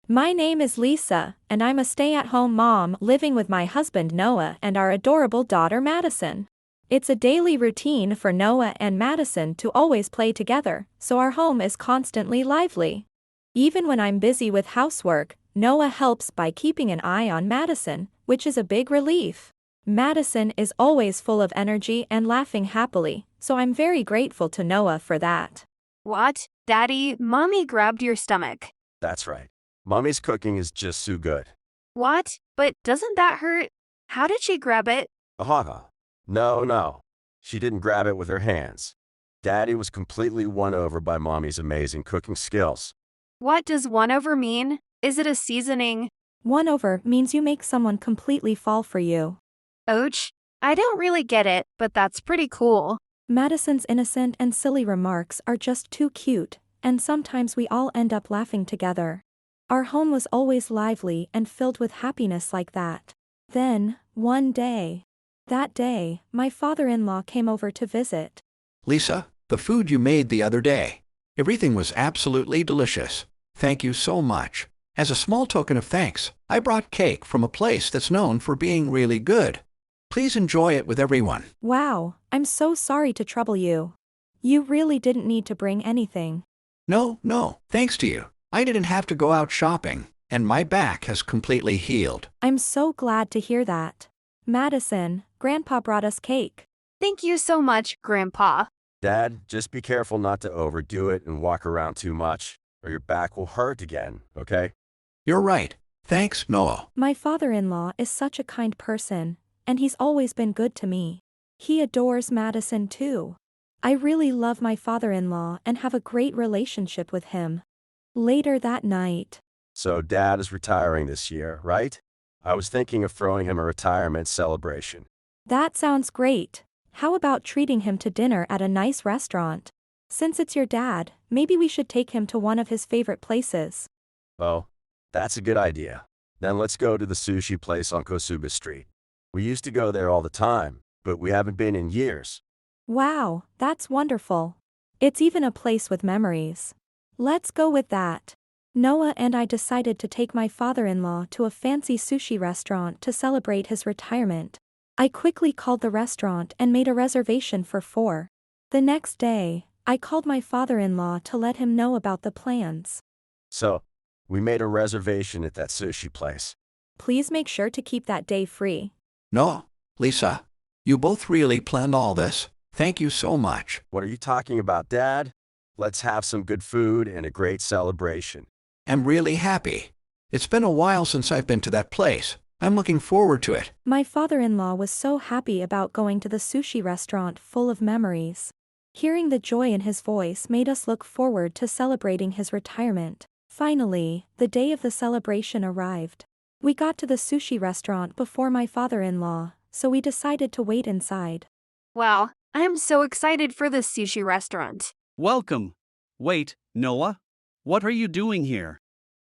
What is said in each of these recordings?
My name is Lisa, and I'm a stay-at-home mom living with my husband Noah and our adorable daughter Madison. It's a daily routine for Noah and Madison to always play together, so our home is constantly lively. Even when I'm busy with housework, Noah helps by keeping an eye on Madison, which is a big relief. Madison is always full of energy and laughing happily, so I'm very grateful to Noah for that. What? Daddy, Mommy grabbed your stomach. That's right. Mommy's cooking is just so good. What? But doesn't that hurt? How did she grab it? Aha. No. She didn't grab it with her hands. Daddy was completely won over by Mommy's amazing cooking skills. What does won over mean? Is it a seasoning? Won over means you make someone completely fall for you. Ouch. I don't really get it, but that's pretty cool. Madison's innocent and silly remarks are just too cute, and sometimes we all end up laughing together. Our home was always lively and filled with happiness like that. Then, one day, my father-in-law came over to visit. Lisa, the food you made the other day. Everything was absolutely delicious. Thank you so much. As a small token of thanks, I brought cake from a place that's known for being really good. Please enjoy it with everyone. Wow, I'm so sorry to trouble you. You really didn't need to bring anything. No, thanks to you. I didn't have to go out shopping, and my back has completely healed. I'm so glad to hear that. Madison, Grandpa brought us cake. Thank you so much, Grandpa. Dad, just be careful not to overdo it and walk around too much, or your back will hurt again, okay? You're right. Thanks, Noah. My father-in-law is such a kind person, and he's always been good to me. He adores Madison too. I really love my father-in-law and have a great relationship with him. Later that night. So Dad is retiring this year, right? I was thinking of throwing him a retirement celebration. That sounds great. How about treating him to dinner at a nice restaurant? Since it's your dad, maybe we should take him to one of his favorite places. Oh, that's a good idea. Then let's go to the sushi place on Kosuba Street. We used to go there all the time, but we haven't been in years. Wow, that's wonderful. It's even a place with memories. Let's go with that. Noah and I decided to take my father-in-law to a fancy sushi restaurant to celebrate his retirement. I quickly called the restaurant and made a reservation for 4. The next day, I called my father-in-law to let him know about the plans. So, we made a reservation at that sushi place. Please make sure to keep that day free. Noah, Lisa, you both really planned all this. Thank you so much. What are you talking about, Dad? Let's have some good food and a great celebration. I'm really happy. It's been a while since I've been to that place. I'm looking forward to it. My father-in-law was so happy about going to the sushi restaurant full of memories. Hearing the joy in his voice made us look forward to celebrating his retirement. Finally, the day of the celebration arrived. We got to the sushi restaurant before my father-in-law, so we decided to wait inside. Wow, I'm so excited for this sushi restaurant. Welcome. Wait, Noah? What are you doing here?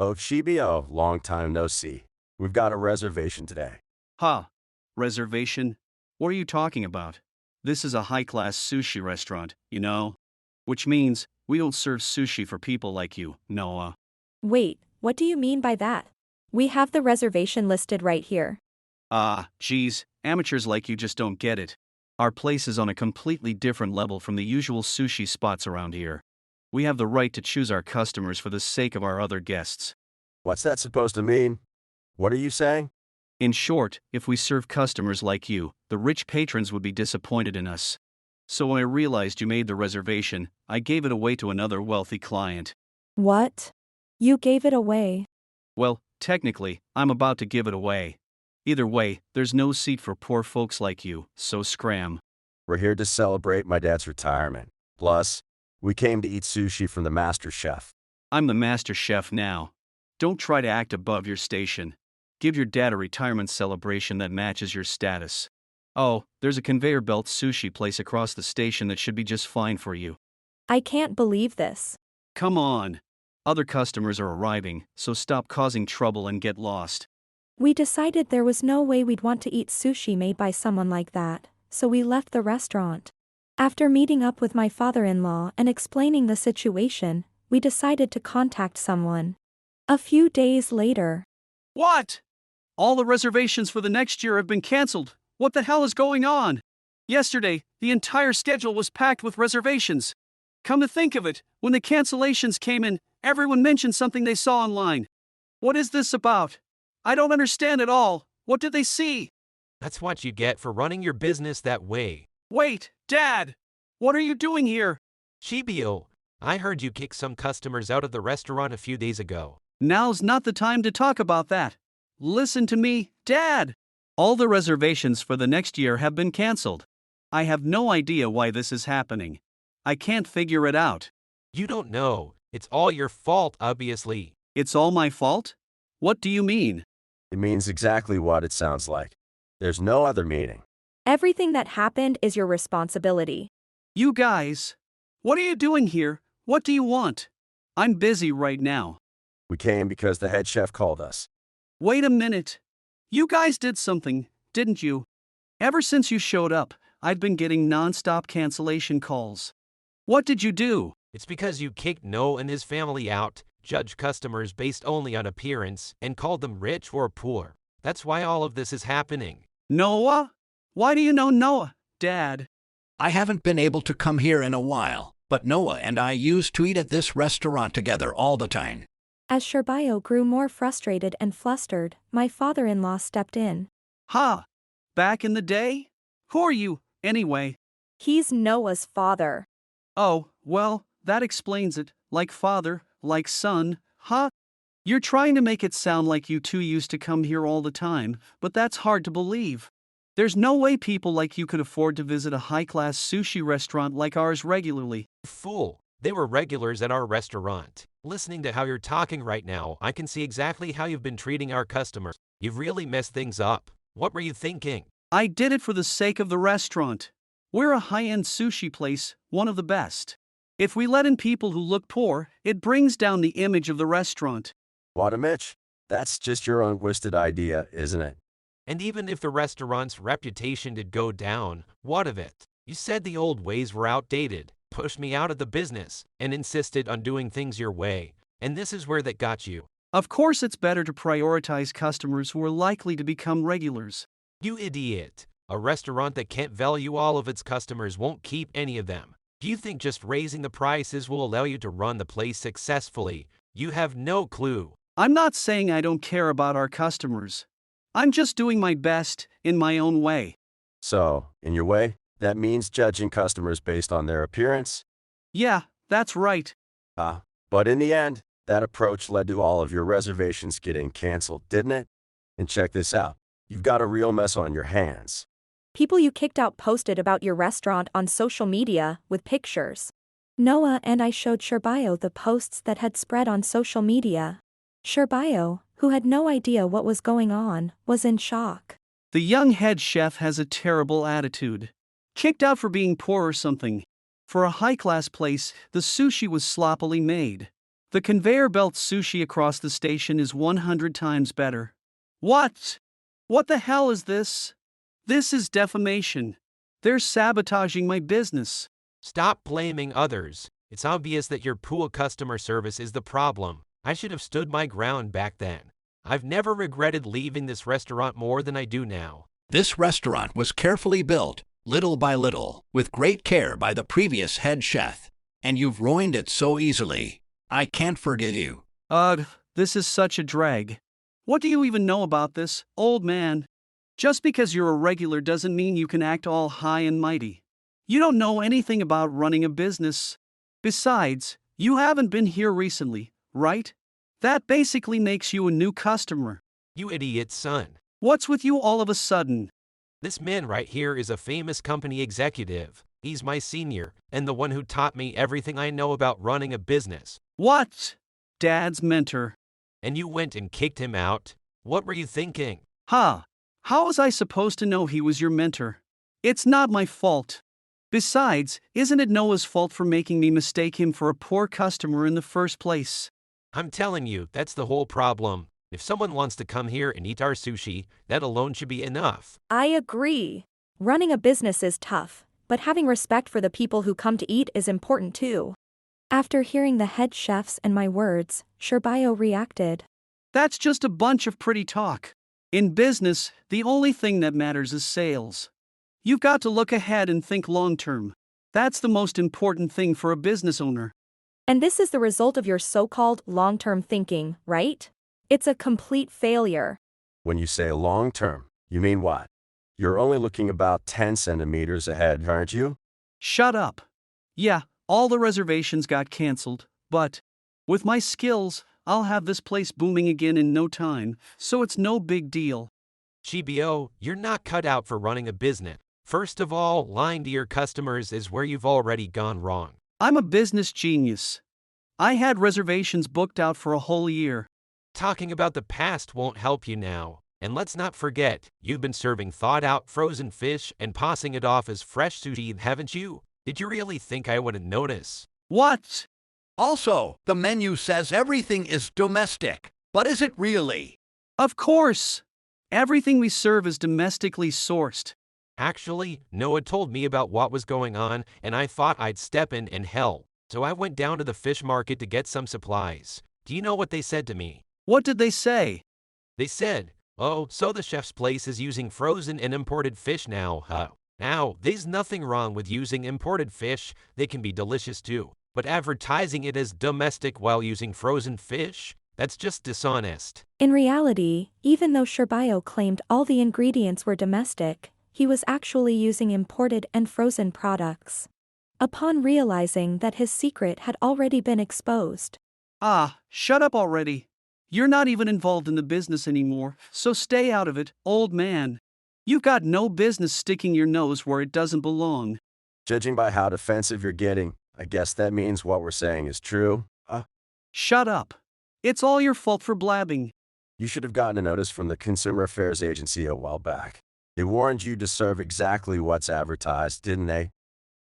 Oh, Shibio, long time no see. We've got a reservation today. Ha. Reservation? What are you talking about? This is a high-class sushi restaurant, you know? Which means we don't serve sushi for people like you, Noah. Wait, what do you mean by that? We have the reservation listed right here. Geez, amateurs like you just don't get it. Our place is on a completely different level from the usual sushi spots around here. We have the right to choose our customers for the sake of our other guests. What's that supposed to mean? What are you saying? In short, if we serve customers like you, the rich patrons would be disappointed in us. So when I realized you made the reservation, I gave it away to another wealthy client. What? You gave it away? Well, technically, I'm about to give it away. Either way, there's no seat for poor folks like you, so scram. We're here to celebrate my dad's retirement. Plus, we came to eat sushi from the master chef. I'm the master chef now. Don't try to act above your station. Give your dad a retirement celebration that matches your status. Oh, there's a conveyor belt sushi place across the station that should be just fine for you. I can't believe this. Come on. Other customers are arriving, so stop causing trouble and get lost. We decided there was no way we'd want to eat sushi made by someone like that, so we left the restaurant. After meeting up with my father-in-law and explaining the situation, we decided to contact someone. A few days later. What? All the reservations for the next year have been canceled. What the hell is going on? Yesterday, the entire schedule was packed with reservations. Come to think of it, when the cancellations came in, everyone mentioned something they saw online. What is this about? I don't understand at all. What did they see? That's what you get for running your business that way. Wait, Dad! What are you doing here? Shibio, I heard you kicked some customers out of the restaurant a few days ago. Now's not the time to talk about that. Listen to me, Dad! All the reservations for the next year have been canceled. I have no idea why this is happening. I can't figure it out. You don't know. It's all your fault, obviously. It's all my fault? What do you mean? It means exactly what it sounds like. There's no other meaning. Everything that happened is your responsibility. You guys! What are you doing here? What do you want? I'm busy right now. We came because the head chef called us. Wait a minute. You guys did something, didn't you? Ever since you showed up, I've been getting non-stop cancellation calls. What did you do? It's because you kicked Noah and his family out, judged customers based only on appearance, and called them rich or poor. That's why all of this is happening. Noah? Why do you know Noah, Dad? I haven't been able to come here in a while, but Noah and I used to eat at this restaurant together all the time. As Shirbayo grew more frustrated and flustered, my father-in-law stepped in. Ha! Back in the day? Who are you, anyway? He's Noah's father. Oh, well, that explains it. Like father, like son, huh? You're trying to make it sound like you two used to come here all the time, but that's hard to believe. There's no way people like you could afford to visit a high-class sushi restaurant like ours regularly. Fool. They were regulars at our restaurant. Listening to how you're talking right now, I can see exactly how you've been treating our customers. You've really messed things up. What were you thinking? I did it for the sake of the restaurant. We're a high-end sushi place, one of the best. If we let in people who look poor, it brings down the image of the restaurant. What a Mitch? That's just your own twisted idea, isn't it? And even if the restaurant's reputation did go down, what of it? You said the old ways were outdated, pushed me out of the business, and insisted on doing things your way. And this is where that got you. Of course it's better to prioritize customers who are likely to become regulars. You idiot. A restaurant that can't value all of its customers won't keep any of them. Do you think just raising the prices will allow you to run the place successfully? You have no clue. I'm not saying I don't care about our customers. I'm just doing my best, in my own way. So, in your way, that means judging customers based on their appearance? Yeah, that's right. But in the end, that approach led to all of your reservations getting canceled, didn't it? And check this out. You've got a real mess on your hands. People you kicked out posted about your restaurant on social media, with pictures. Noah and I showed Shirbayo the posts that had spread on social media. Shirbayo, who had no idea what was going on, was in shock. The young head chef has a terrible attitude. Kicked out for being poor or something. For a high-class place, the sushi was sloppily made. The conveyor belt sushi across the station is 100 times better. What? What the hell is this? This is defamation. They're sabotaging my business. Stop blaming others. It's obvious that your poor customer service is the problem. I should have stood my ground back then. I've never regretted leaving this restaurant more than I do now. This restaurant was carefully built, little by little, with great care by the previous head chef. And you've ruined it so easily. I can't forgive you. Ugh, this is such a drag. What do you even know about this, old man? Just because you're a regular doesn't mean you can act all high and mighty. You don't know anything about running a business. Besides, you haven't been here recently, right? That basically makes you a new customer. You idiot son. What's with you all of a sudden? This man right here is a famous company executive. He's my senior, and the one who taught me everything I know about running a business. What? Dad's mentor. And you went and kicked him out? What were you thinking? Huh. How was I supposed to know he was your mentor? It's not my fault. Besides, isn't it Noah's fault for making me mistake him for a poor customer in the first place? I'm telling you, that's the whole problem. If someone wants to come here and eat our sushi, that alone should be enough. I agree. Running a business is tough, but having respect for the people who come to eat is important too. After hearing the head chef's and my words, Shirbayo reacted. That's just a bunch of pretty talk. In business, the only thing that matters is sales. You've got to look ahead and think long term. That's the most important thing for a business owner. And this is the result of your so-called long-term thinking, right? It's a complete failure. When you say long term, you mean what? You're only looking about 10 centimeters ahead, aren't you? Shut up. Yeah, all the reservations got canceled, but with my skills, I'll have this place booming again in no time, so it's no big deal. GBO, you're not cut out for running a business. First of all, lying to your customers is where you've already gone wrong. I'm a business genius. I had reservations booked out for a whole year. Talking about the past won't help you now. And let's not forget, you've been serving thawed-out frozen fish and passing it off as fresh sushi, haven't you? Did you really think I wouldn't notice? What? Also, the menu says everything is domestic. But is it really? Of course! Everything we serve is domestically sourced. Actually, Noah told me about what was going on, and I thought I'd step in and help. So I went down to the fish market to get some supplies. Do you know what they said to me? What did they say? They said, "Oh, so the chef's place is using frozen and imported fish now, huh? Now, there's nothing wrong with using imported fish. They can be delicious too. But advertising it as domestic while using frozen fish? That's just dishonest." In reality, even though Shirbayo claimed all the ingredients were domestic, he was actually using imported and frozen products. Upon realizing that his secret had already been exposed. Ah, shut up already. You're not even involved in the business anymore, so stay out of it, old man. You've got no business sticking your nose where it doesn't belong. Judging by how defensive you're getting, I guess that means what we're saying is true. Shut up. It's all your fault for blabbing. You should have gotten a notice from the Consumer Affairs Agency a while back. They warned you to serve exactly what's advertised, didn't they?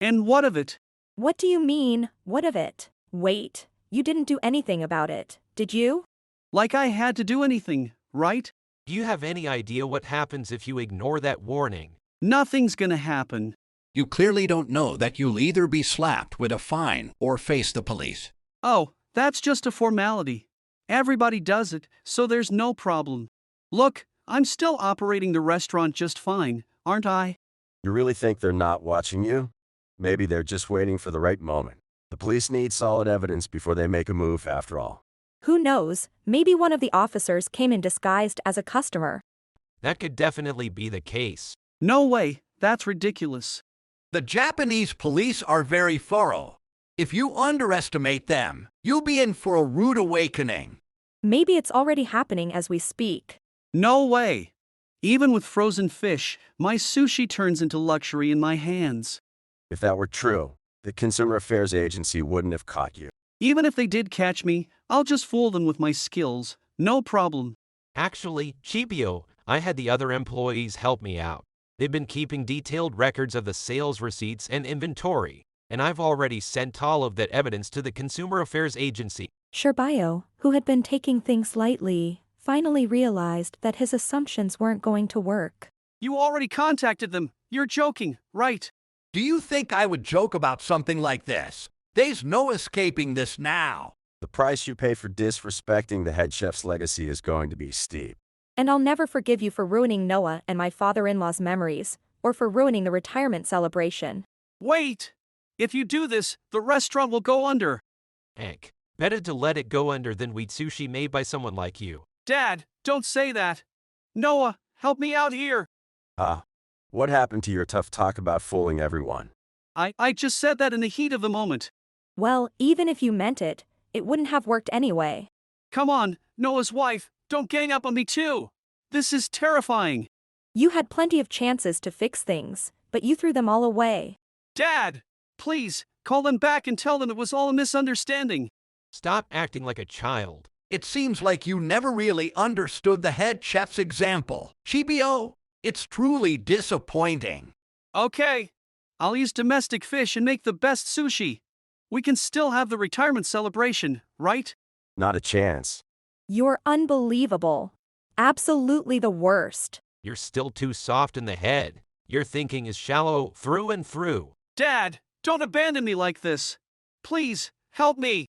And what of it? What do you mean, what of it? Wait, you didn't do anything about it, did you? Like I had to do anything, right? Do you have any idea what happens if you ignore that warning? Nothing's gonna happen. You clearly don't know that you'll either be slapped with a fine or face the police. Oh, that's just a formality. Everybody does it, so there's no problem. Look, I'm still operating the restaurant just fine, aren't I? You really think they're not watching you? Maybe they're just waiting for the right moment. The police need solid evidence before they make a move, after all. Who knows, maybe one of the officers came in disguised as a customer. That could definitely be the case. No way, that's ridiculous. The Japanese police are very thorough. If you underestimate them, you'll be in for a rude awakening. Maybe it's already happening as we speak. No way. Even with frozen fish, my sushi turns into luxury in my hands. If that were true, the Consumer Affairs Agency wouldn't have caught you. Even if they did catch me, I'll just fool them with my skills. No problem. Actually, Chibio, I had the other employees help me out. They've been keeping detailed records of the sales receipts and inventory, and I've already sent all of that evidence to the Consumer Affairs Agency. Shirbayo, who had been taking things lightly, finally realized that his assumptions weren't going to work. You already contacted them. You're joking, right? Do you think I would joke about something like this? There's no escaping this now. The price you pay for disrespecting the head chef's legacy is going to be steep. And I'll never forgive you for ruining Noah and my father-in-law's memories, or for ruining the retirement celebration. Wait! If you do this, the restaurant will go under. Heck, better to let it go under than eat sushi made by someone like you. Dad, don't say that. Noah, help me out here. What happened to your tough talk about fooling everyone? I just said that in the heat of the moment. Well, even if you meant it, it wouldn't have worked anyway. Come on, Noah's wife, don't gang up on me too. This is terrifying. You had plenty of chances to fix things, but you threw them all away. Dad, please, call them back and tell them it was all a misunderstanding. Stop acting like a child. It seems like you never really understood the head chef's example. Chibio, it's truly disappointing. Okay, I'll use domestic fish and make the best sushi. We can still have the retirement celebration, right? Not a chance. You're unbelievable. Absolutely the worst. You're still too soft in the head. Your thinking is shallow through and through. Dad, don't abandon me like this. Please, Help me!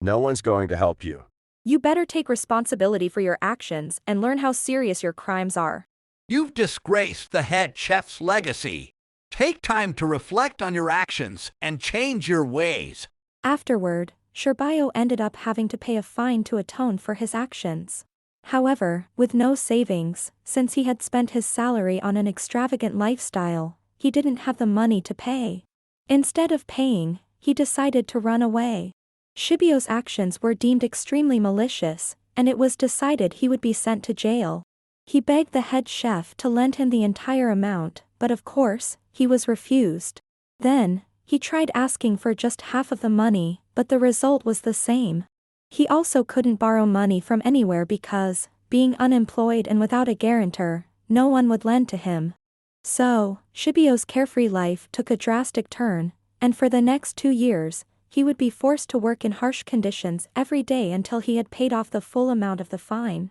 No one's going to help you. You better take responsibility for your actions and learn how serious your crimes are. You've disgraced the head chef's legacy. Take time to reflect on your actions and change your ways. Afterward, Shirbayo ended up having to pay a fine to atone for his actions. However, with no savings, since he had spent his salary on an extravagant lifestyle, he didn't have the money to pay. Instead of paying, he decided to run away. Shibio's actions were deemed extremely malicious, and it was decided he would be sent to jail. He begged the head chef to lend him the entire amount, but of course, he was refused. Then, he tried asking for just half of the money, but the result was the same. He also couldn't borrow money from anywhere because, being unemployed and without a guarantor, no one would lend to him. So, Shibio's carefree life took a drastic turn, and for the next 2 years, he would be forced to work in harsh conditions every day until he had paid off the full amount of the fine.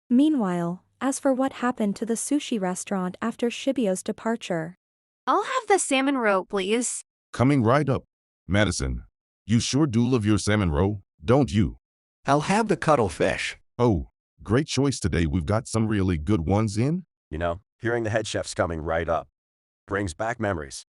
Meanwhile, as for what happened to the sushi restaurant after Shibio's departure. I'll have the salmon roe, please. Coming right up. Madison, you sure do love your salmon roe, don't you? I'll have the cuttlefish. Oh, great choice today. We've got some really good ones in. You know, hearing the head chef's coming right up brings back memories.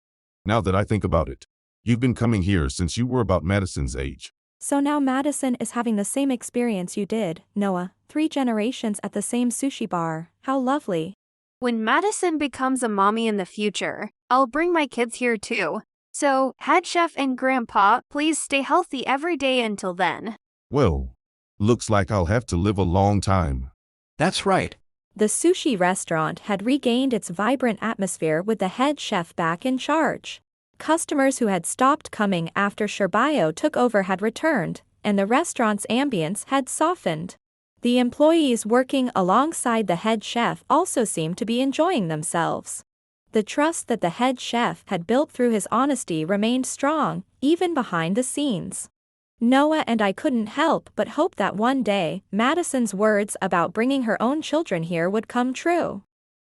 Now that I think about it, you've been coming here since you were about Madison's age. So now Madison is having the same experience you did, Noah, 3 generations at the same sushi bar. How lovely. When Madison becomes a mommy in the future, I'll bring my kids here too. So, head chef and grandpa, please stay healthy every day until then. Well, looks like I'll have to live a long time. That's right. The sushi restaurant had regained its vibrant atmosphere with the head chef back in charge. Customers who had stopped coming after Shirbayo took over had returned, and the restaurant's ambience had softened. The employees working alongside the head chef also seemed to be enjoying themselves. The trust that the head chef had built through his honesty remained strong, even behind the scenes. Noah and I couldn't help but hope that one day, Madison's words about bringing her own children here would come true.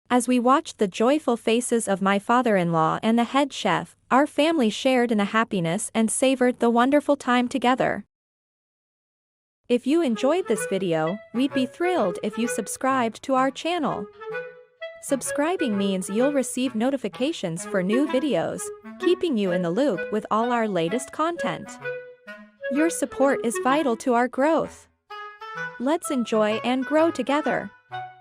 As we watched the joyful faces of my father-in-law and the head chef, our family shared in the happiness and savored the wonderful time together. If you enjoyed this video, we'd be thrilled if you subscribed to our channel. Subscribing means you'll receive notifications for new videos, keeping you in the loop with all our latest content. Your support is vital to our growth. Let's enjoy and grow together.